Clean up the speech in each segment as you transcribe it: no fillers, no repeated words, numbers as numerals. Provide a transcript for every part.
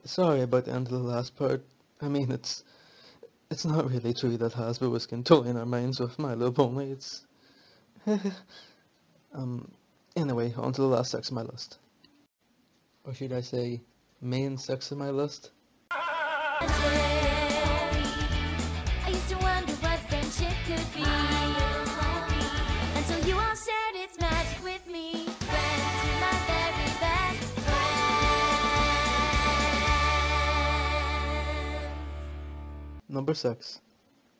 Sorry about the end of the last part. I mean, it's not really true that Hasbro was controlling our minds with My Little Pony. It's anyway, on to the last 6 of my list, or should I say, main 6 of my list. I used to wonder what friendship could be, until you all shared its magic with me. Friends, you're my very best friends. Number 6,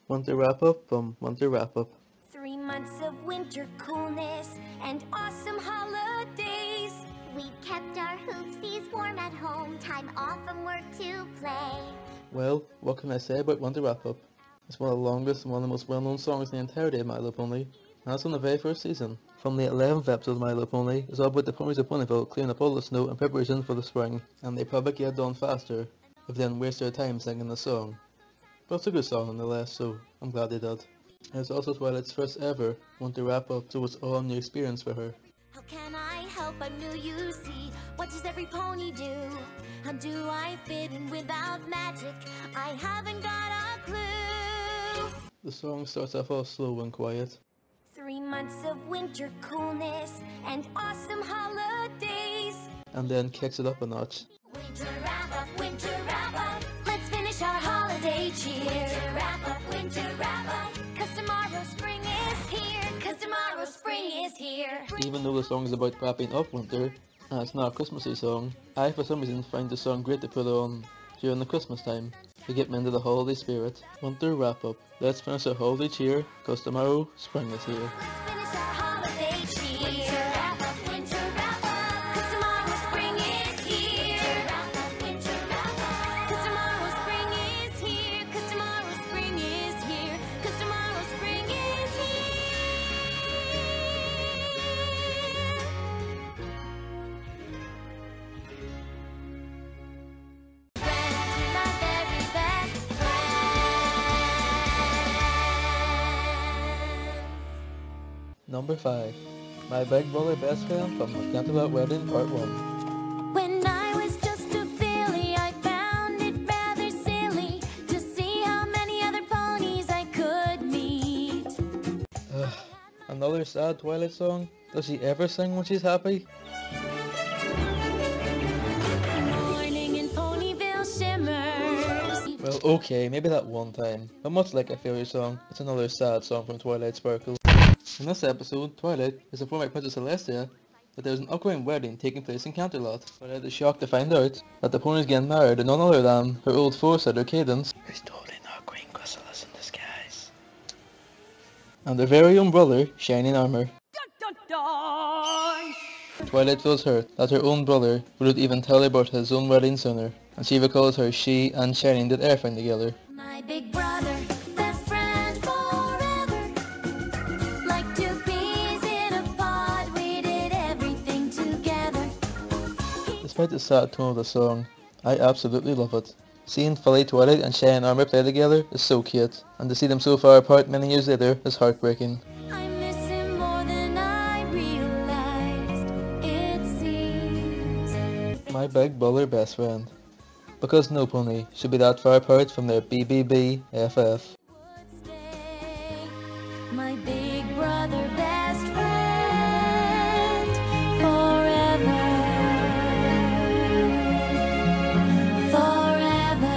Winter Wrap Up from Winter Wrap Up. 3 months of winter coolness and awesome holidays. We've kept our hoopsies warm at home, time off from work to play. Well, what can I say about Winter Wrap Up? It's one of the longest and one of the most well-known songs in the entirety of My Little Pony, and that's from the very first season. From the 11th episode of My Little Pony, it's all about the ponies of Ponyville clearing up all the snow in preparation for the spring, and they probably get done faster if they didn't waste their time singing the song. But it's a good song nonetheless, so I'm glad they did. And it's also Twilight's first ever Winter Wrap Up, so it's all a new experience for her. How can I help? I'm new, you see. What does every pony do? How do I fit in without magic? I haven't got a clue. The song starts off all slow and quiet. 3 months of winter coolness and awesome holidays. And then kicks it up a notch. Winter wrap up, winter wrap up. Let's finish our holiday cheer. Winter wrap up, winter wrap up. 'Cause tomorrow spring is here. 'Cause tomorrow spring is here. Even though the song is about wrapping up winter, and it's not a Christmassy song, I for some reason find the song great to put on during the Christmas time, to get me into the holiday spirit. Winter Wrap Up. Let's finish our holiday cheer, 'cause tomorrow spring is here. Let's finish our holiday cheer. Winter wrap up, winter wrap up. 'Cause tomorrow spring is here. Winter wrap up, winter wrap up. 'Cause tomorrow spring is here. 'Cause tomorrow spring is here. 'Cause tomorrow spring is here. Friends, you're my very best friends. Number 5. My Big Brother Best Friend from the Canterlot Wedding Part 1. When I was just a filly, I found it rather silly to see how many other ponies I could meet. Another sad Twilight song? Does she ever sing when she's happy? Morning in Ponyville shimmers. Well, okay, maybe that one time. But much like a failure song, it's another sad song from Twilight Sparkle. In this episode, Twilight is informed by Princess Celestia that there's an upcoming wedding taking place in Canterlot. Twilight is shocked to find out that the pony's getting married to none other than her old foresighter Cadence, who's totally not Queen Chrysalis in disguise, and their very own brother, Shining Armor. Twilight feels hurt that her own brother wouldn't even tell her about his own wedding sooner, and she recalls how she and Shining did everything together. My big brother, best friend forever. Like 2 peas in a pod, we did everything together. Despite the sad tone of the song, I absolutely love it. Seeing Philly, Twilight and Shining Armor play together is so cute, and to see them so far apart many years later is heartbreaking. I miss him more than I realized, it seems. My Big Brother Best Friend. Because no pony should be that far apart from their BBBFF. Would stay my big brother, best friend forever. Forever.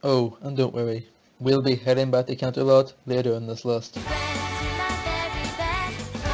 Oh, and don't worry, we'll be heading back to Canterlot later in this list. Friends, you're my very best friends.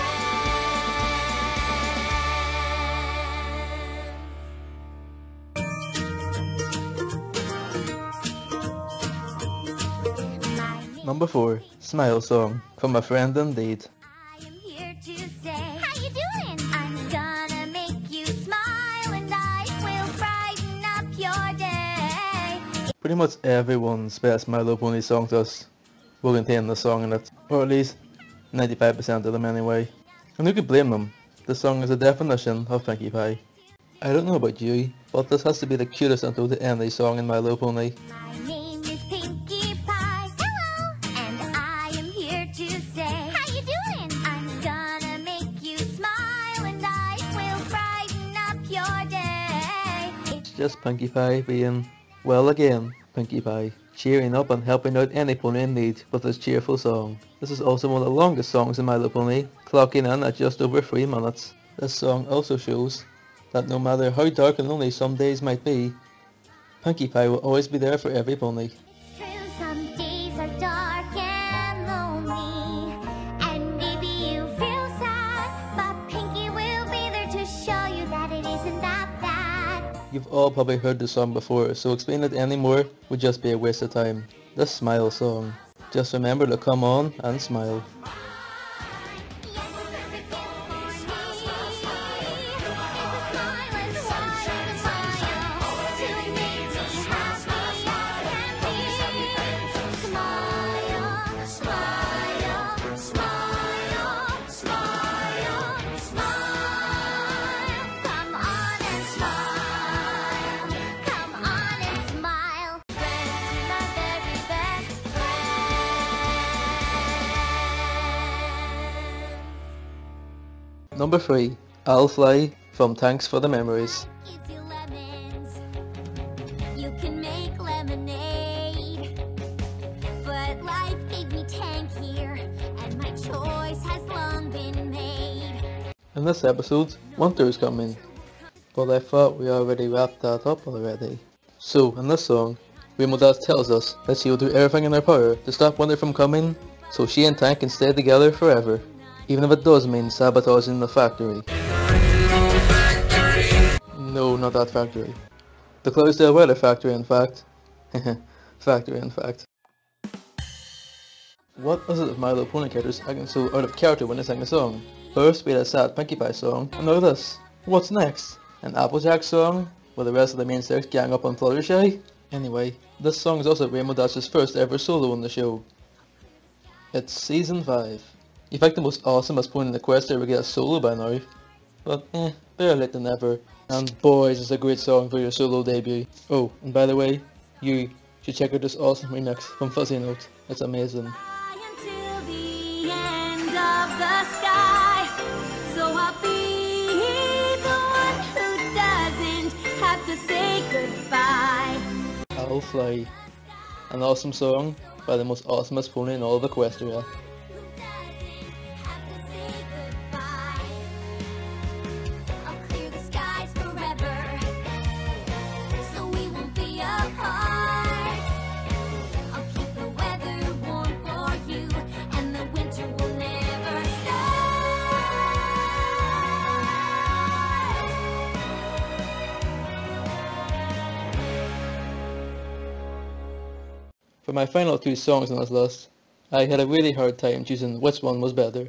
Number 4, Smile Song, from A Friend Indeed. I am here to say, how you doing? I'm gonna make you smile and I will brighten up your day. Pretty much everyone's best My Little Pony song to us will contain the song in it, or at least 95% of them anyway. And who could blame them? The song is a definition of Pinkie Pie. I don't know about you, but this has to be the cutest intro to any song in My Little Pony. My name is Pinkie Pie. Hello, and just Pinkie Pie being, well again, Pinkie Pie, cheering up and helping out any pony in need with his cheerful song. This is also one of the longest songs in My Little Pony, clocking in at just over 3 minutes. This song also shows that no matter how dark and lonely some days might be, Pinkie Pie will always be there for every pony. True, some days are dark and lonely, and maybe you feel sad, but Pinkie will be there to show you that it isn't that bad. You've all probably heard the song before, so explaining it anymore would just be a waste of time. The Smile Song. Just remember to come on and smile. Number 3, I'll Fly from Thanks for the Memories. Gives you lemons, you can make lemonade, but life gave me tank here, and my choice has long been made. In this episode, winter's coming, but I thought we already wrapped that up already. So, in this song, Rainbow Dash tells us that she will do everything in her power to stop winter from coming, so she and Tank can stay together forever. Even if it does mean sabotaging the factory. No, not that factory. The Clydesdale Weather Factory, in fact. Factory, in fact. What is it with My Little Pony characters acting so out of character when they sing a song? First we had a sad Pinkie Pie song, and now this. What's next? An Applejack song? Where the rest of the main six gang up on Fluttershy? Anyway, this song is also Rainbow Dash's first ever solo on the show. It's Season 5. You think the most awesomest pony in the quest ever get a solo by now, but better late than never, and boys, it's a great song for your solo debut. Oh, and by the way, you should check out this awesome remix from Fuzzy Note, it's amazing. Until the end of the sky, so I'll be the one who doesn't have to say goodbye. I'll Fly, an awesome song by the most awesomest pony in all of Equestria. For my final 2 songs on this list, I had a really hard time choosing which one was better.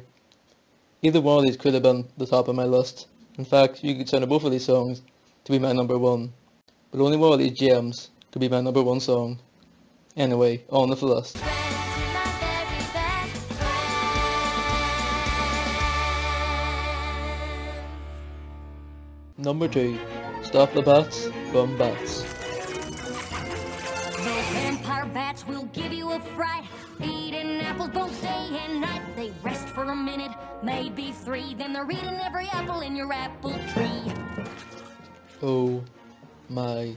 Either one of these could have been the top of my list. In fact, you could consider both of these songs to be my number 1. But only one of these gems could be my number 1 song. Anyway, on with the list. Number 2, Stop the Bats from Bats. Those vampire bats will give you a fright, eating apples both day and night. They rest for a minute, maybe 3, then they're eating every apple in your apple tree. Oh my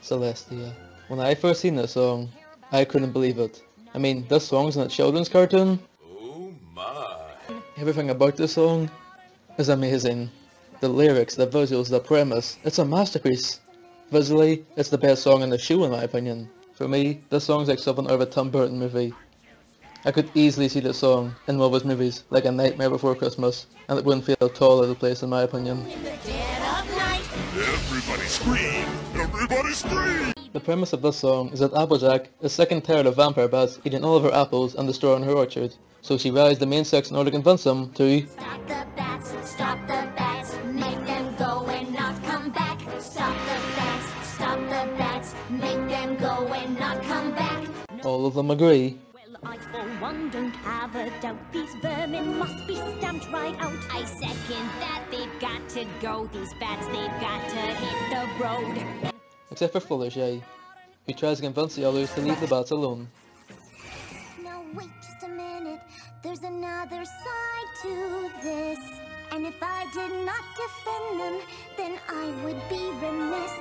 Celestia. When I first seen this song, I couldn't believe it. I mean, this song's in a children's cartoon. Oh my. Everything about this song is amazing. The lyrics, the visuals, the premise, it's a masterpiece. Visually, it's the best song in the show in my opinion. For me, this song's like something out of a Tim Burton movie. I could easily see this song in one of his movies, like A Nightmare Before Christmas, and it wouldn't feel at all out of place in my opinion. Everybody scream! Everybody scream! The premise of this song is that Applejack is sick and tired of vampire bats eating all of her apples and destroying her orchard, so she rallies the main six in order to convince them to Stop the bats, make them go and not come back. Stop the bats, make them go and not come back. all of them agree. Well, I for one don't have a doubt, these vermin must be stamped right out. I second that, they've got to go, these bats, they've got to hit the road. Except for Fluttershy, who tries to convince the others to leave the bats alone. Now wait just a minute, there's another side to this. And if I did not defend them, then I would be remiss.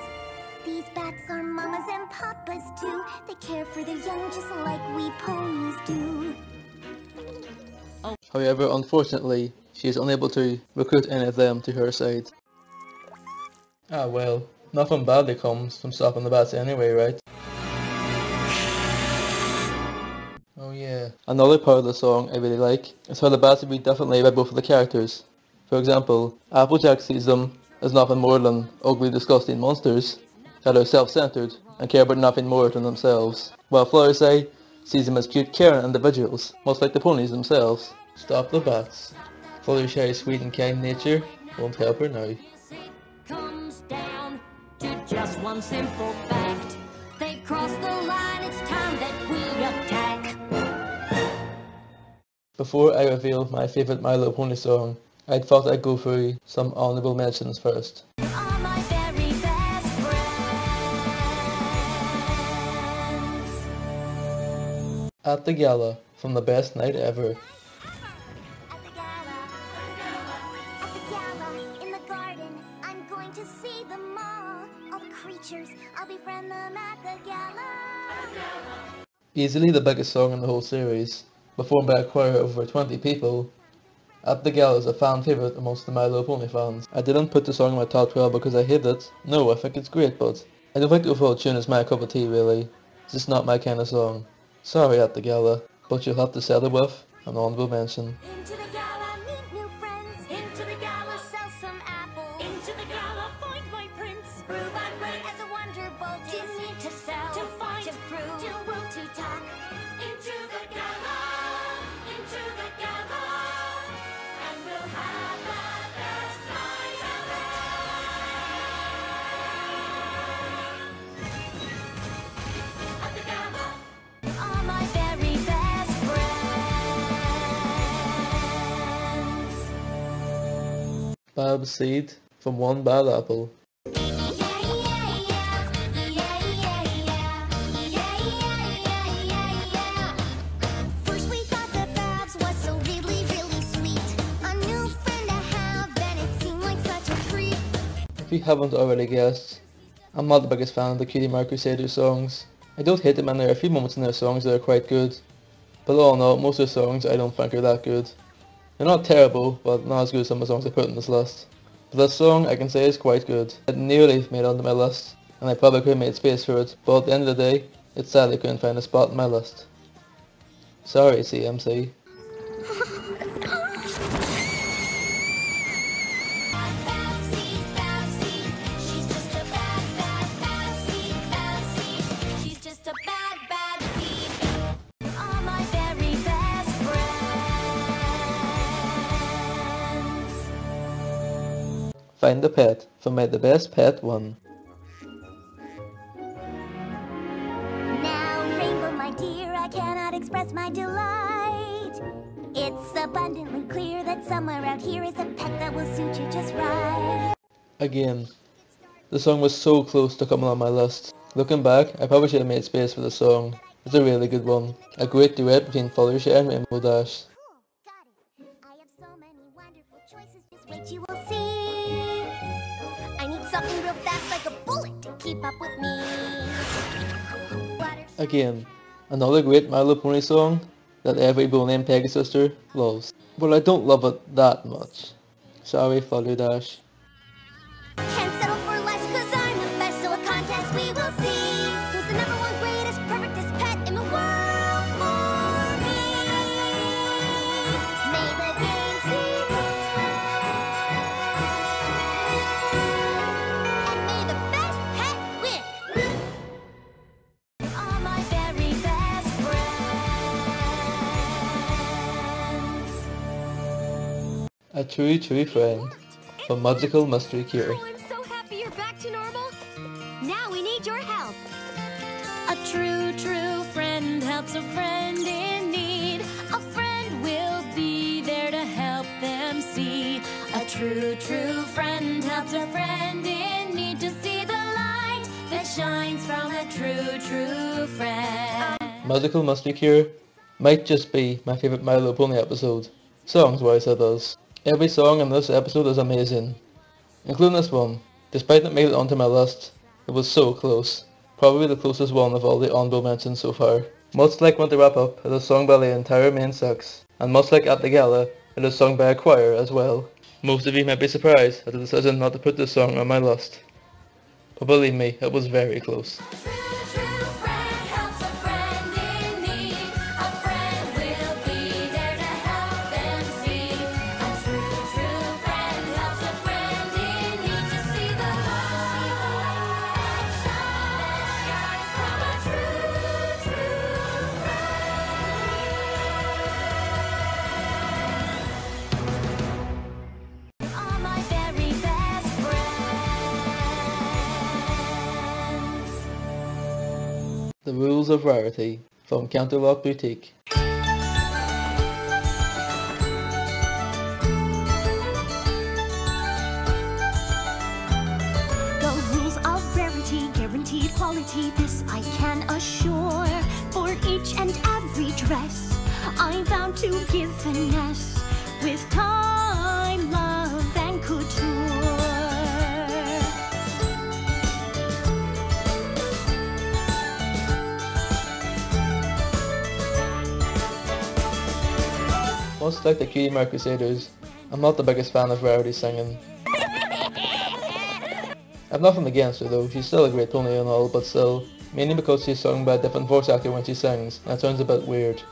These bats are mamas and papas too. They care for their young just like we ponies do. However, unfortunately, she is unable to recruit any of them to her side. Ah well, nothing badly comes from stopping the bats anyway, right? Oh yeah. Another part of the song I really like is how the bats are viewed differently by both of the characters. For example, Applejack sees them as nothing more than ugly, disgusting monsters that are self-centered and care about nothing more than themselves, while Fluttershy sees them as cute, caring individuals, much like the ponies themselves. Stop the bats. Fluttershy's sweet and kind nature won't help her now. It comes down to just one simple fact. They cross the line, it's time that we attack. Before I reveal my favourite My Little Pony song, I thought I'd go through some honourable mentions first. All my very best friends. At the Gala, from The Best Night Ever. At the gala, in the garden, I'm going to see them all. All the creatures, I'll befriend them at the gala. Easily the biggest song in the whole series, performed by a choir of over 20 people. At the Gala is a fan favourite amongst the My Little Pony fans. I didn't put the song in my top 12 because I hate it. No, I think it's great, but I don't think the overall tune is my cup of tea really. It's just not my kind of song. Sorry At the Gala, but you'll have to settle with an honourable mention. Into the gala, meet new friends. Into the gala, sell some apples. Into the gala, find my prince. Prove I'm great as a wonderbolt. To need to sell, to find, to prove, to woo, to talk. Into the gala, and we'll have the best night ever. At the gala, all my very best friends. Bad seed from one bad apple. First we thought the Babs was so really, really sweet. A new friend to have, then it seemed like such a treat. If you haven't already guessed, I'm not the biggest fan of the Cutie Mark Crusaders songs. I don't hate them and there are a few moments in their songs that are quite good. But all in all, most of their songs I don't think are that good. They're not terrible, but not as good as some of the songs I put in this list. But this song I can say is quite good. It nearly made it onto my list, and I probably could have made space for it, but at the end of the day, it sadly couldn't find a spot in my list. Sorry CMC. She's just a bad, bad, bad seed. She's just a bad, bad seed. All my very best friends. Find a pet for my The Best Pet one. Now, Rainbow, my dear, I cannot express my delight. It's abundantly clear that somewhere out here is a pet that will suit you just right. Again, the song was so close to coming on my list. Looking back, I probably should have made space for the song. It's a really good one. A great duet between Fluttershy and Rainbow Dash. Cool, got it. I have so many wonderful choices, just wait, you will see. I need something real fast like a bullet to keep up with me. Again, another great My Little Pony song that every Brony and Peggy sister loves. But I don't love it that much. Sorry Flutterdash. Can't settle for less, cause I'm the best, so a contest we will see. Who's the number one greatest, perfectest pet in the world for me? May the games begin. And may the best pet win. All my very best friends. A true friend. A magical mystery cure. Oh, I'm so happy you're back to normal. Now we need your help. A true friend helps a friend in need. A friend will be there to help them see. A true friend helps a friend in need to see the light that shines from a true friend. Magical mystery cure might just be my favourite My Little Pony episode. Songs wise it is. Every song in this episode is amazing, including this one. Despite not making it onto my list, It was so close. Probably the closest one of all the honorable mentions so far. Much like Want to Wrap Up, it is sung by the entire main six, and much like At the Gala, it is sung by a choir as well. Most of you might be surprised at the decision not to put this song on my list. But believe me, it was very close. The Rules of Rarity from Canterlot Boutique. The rules of rarity, guaranteed quality, this I can assure. For each and every dress, I vow to give finesse with time, love, and couture. Much like the Cutie Mark Crusaders, I'm not the biggest fan of Rarity singing. I've nothing against her though, she's still a great pony and all, but still, mainly because she's sung by a different voice actor when she sings, and it sounds a bit weird.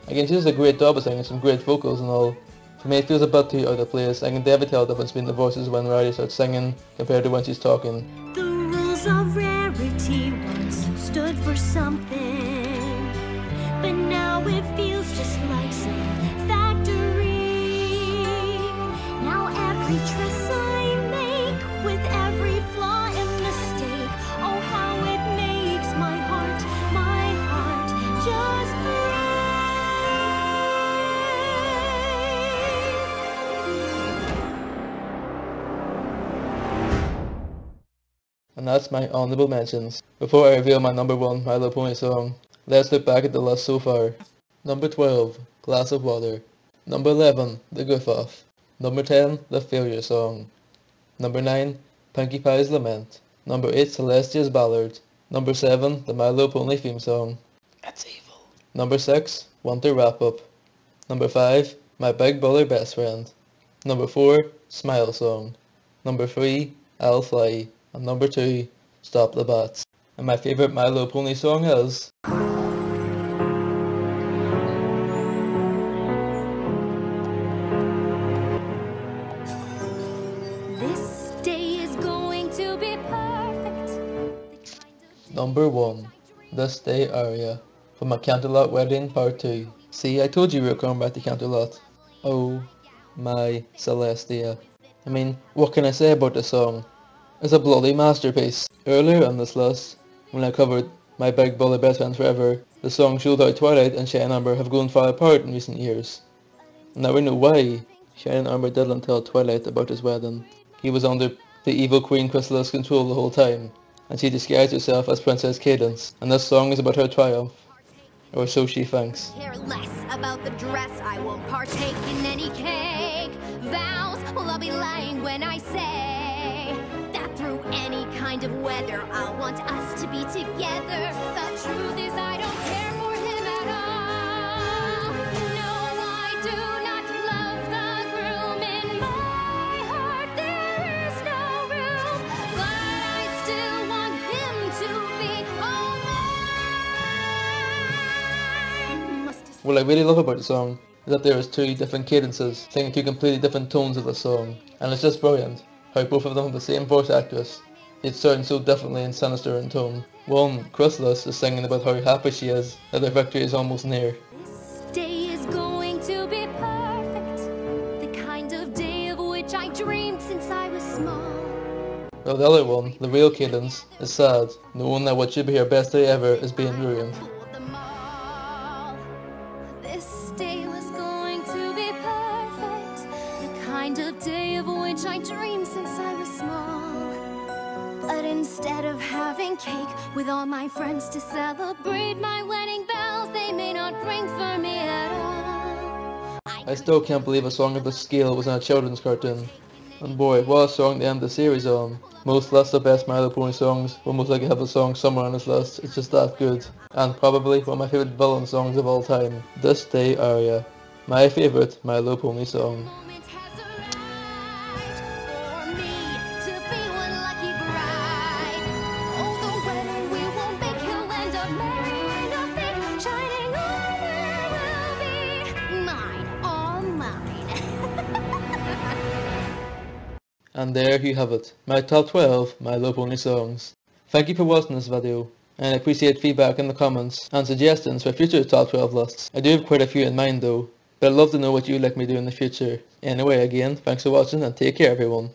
Again, she does a great job of singing, some great vocals and all. For me it feels a bit too out of place. I can definitely tell the difference between the voices when Rarity starts singing compared to when she's talking. The rules of rarity once stood for something, but now it feels just like some factory. Now every dress I make, with every flaw and mistake, oh how it makes my heart just break. And that's my honourable mentions. Before I reveal my number 1 My Little Pony song, let's look back at the list so far. Number 12, Glass of Water. Number 11, The Goof Off. Number 10, The Failure Song. Number 9, Pinkie Pie's Lament. Number 8, Celestia's Ballad. Number 7, the My Little Pony theme song. It's evil. Number 6, Want to Wrap Up. Number 5, My Big Brother Best Friend. Number 4, Smile Song. Number 3, I'll Fly. And number 2, Stop the Bats. And my favourite My Little Pony song is... This day is going to be perfect. Number 1, This Day Aria, from A Canterlot Wedding Part 2. See, I told you we were coming back to Canterlot. Oh my Celestia. I mean, what can I say about this song? It's a bloody masterpiece. Earlier on this list, when I covered My Big Brother Best Friend Forever, the song showed how Twilight and Shy and Amber have grown far apart in recent years. Now we know why. Shy and Amber didn't tell Twilight about his wedding. He was under the evil Queen Chrysalida's control the whole time, and she disguised herself as Princess Cadence, and this song is about her triumph. Or so she thinks. Care less about the dress, I won't partake in any cake. Vows, well I'll be lying when I say that through any kind of weather I want us to be together. The truth is I don't care for him at all. No, I do not love the groom. In my heart there is no room, but I still want him to be all mine. What I really love about the song is that there is 2 different cadences singing 2 completely different tones of the song, and it's just brilliant how both of them have the same voice actress. It sounds so differently and sinister in tone. One, Chrysalis, is singing about how happy she is that their victory is almost near. This day is going to be perfect, the kind of day of which I dreamed since I was small. While the other one, the real Cadence, is sad, knowing that what should be her best day ever is being ruined. This day was going to be perfect, the kind of day of which I dreamed since I was small. But instead of having cake with all my friends to celebrate my wedding bells, they may not ring for me at all. I still can't believe a song of this scale was in a children's cartoon. And boy, what a song to end the series on. Most lists of best My Little Pony songs will most likely have a song somewhere on this list. It's just that good. And probably one of my favourite villain songs of all time. This Day Aria. My favourite My Little Pony song. Moment has arrived for me to be one lucky bride. Oh, the wedding we won't make, he'll end up marrying a fake shining armor will be mine, all mine. And there you have it, my top 12 My Little Pony songs. Thank you for watching this video, and I appreciate feedback in the comments and suggestions for future top 12 lists. I do have quite a few in mind though, but I'd love to know what you'd like me to do in the future. Anyway, again, thanks for watching and take care everyone.